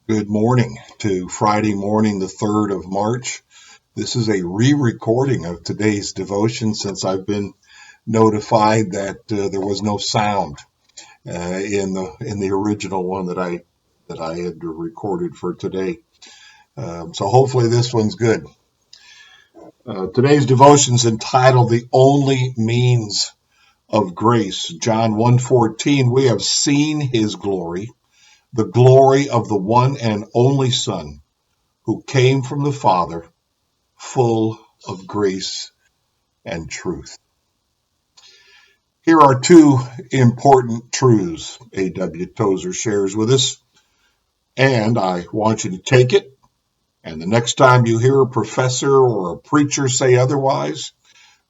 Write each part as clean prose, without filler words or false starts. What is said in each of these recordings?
Good morning to Friday morning, the 3rd of March. This is a re-recording of today's devotion since I've been notified that there was no sound in the original one that I had recorded for today. So hopefully this one's good. Today's devotion is entitled "The Only Means of Grace." John 1:14. We have seen His glory, the glory of the one and only Son, who came from the Father, full of grace and truth. Here are two important truths A.W. Tozer shares with us, and I want you to take it. And the next time you hear a professor or a preacher say otherwise,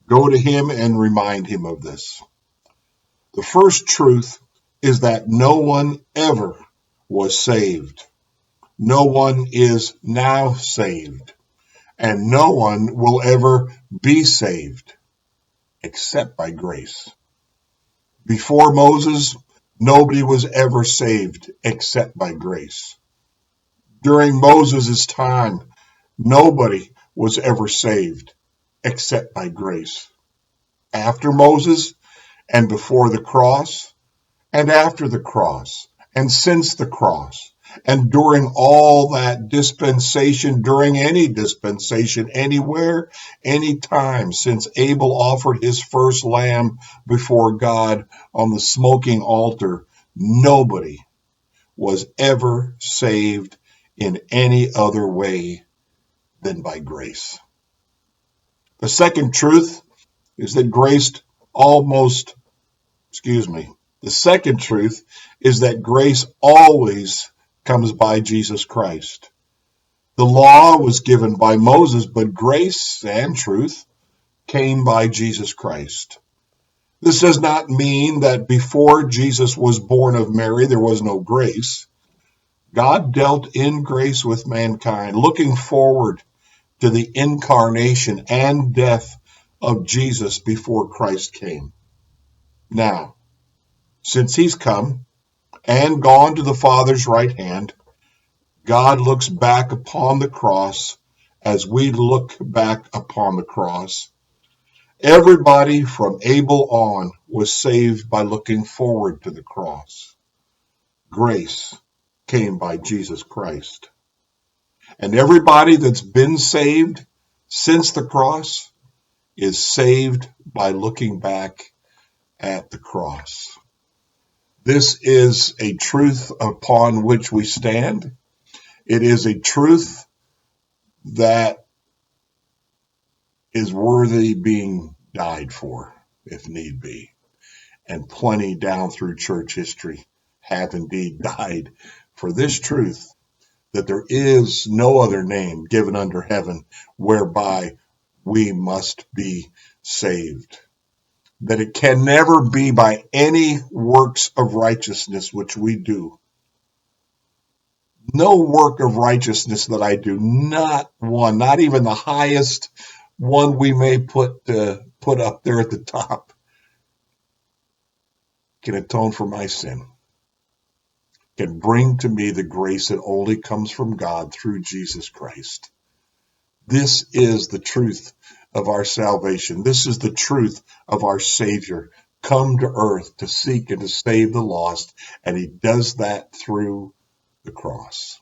go to him and remind him of this. The first truth is that no one ever was saved. No one is now saved. And no one will ever be saved except by grace. Before Moses, nobody was ever saved except by grace. During Moses' time, nobody was ever saved except by grace. After Moses, and before the cross, and after the cross, and since the cross, and during all that dispensation, during any dispensation, anywhere, anytime, since Abel offered his first lamb before God on the smoking altar, nobody was ever saved in any other way than by grace. The second truth is that the second truth is that grace always comes by Jesus Christ. The law was given by Moses, but grace and truth came by Jesus Christ. This does not mean that before Jesus was born of Mary, there was no grace. God dealt in grace with mankind, looking forward to the incarnation and death of Jesus before Christ came. Now, since he's come and gone to the Father's right hand, God looks back upon the cross as we look back upon the cross. Everybody from Abel on was saved by looking forward to the cross. Grace came by Jesus Christ. And everybody that's been saved since the cross is saved by looking back at the cross. This is a truth upon which we stand. It is a truth that is worthy being died for, if need be. And plenty down through church history have indeed died for this truth, that there is no other name given under heaven whereby we must be saved. That it can never be by any works of righteousness which we do. No work of righteousness that I do, not one, not even the highest one we may put up there at the top, can atone for my sin, can bring to me the grace that only comes from God through Jesus Christ. This is the truth of our salvation. This is the truth of our Savior, come to earth to seek and to save the lost, and he does that through the cross,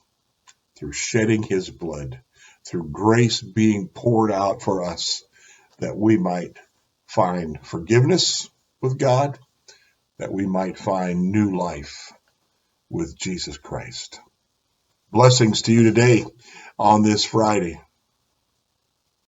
through shedding his blood, through grace being poured out for us, that we might find forgiveness with God, that we might find new life with Jesus Christ. Blessings to you today on this Friday.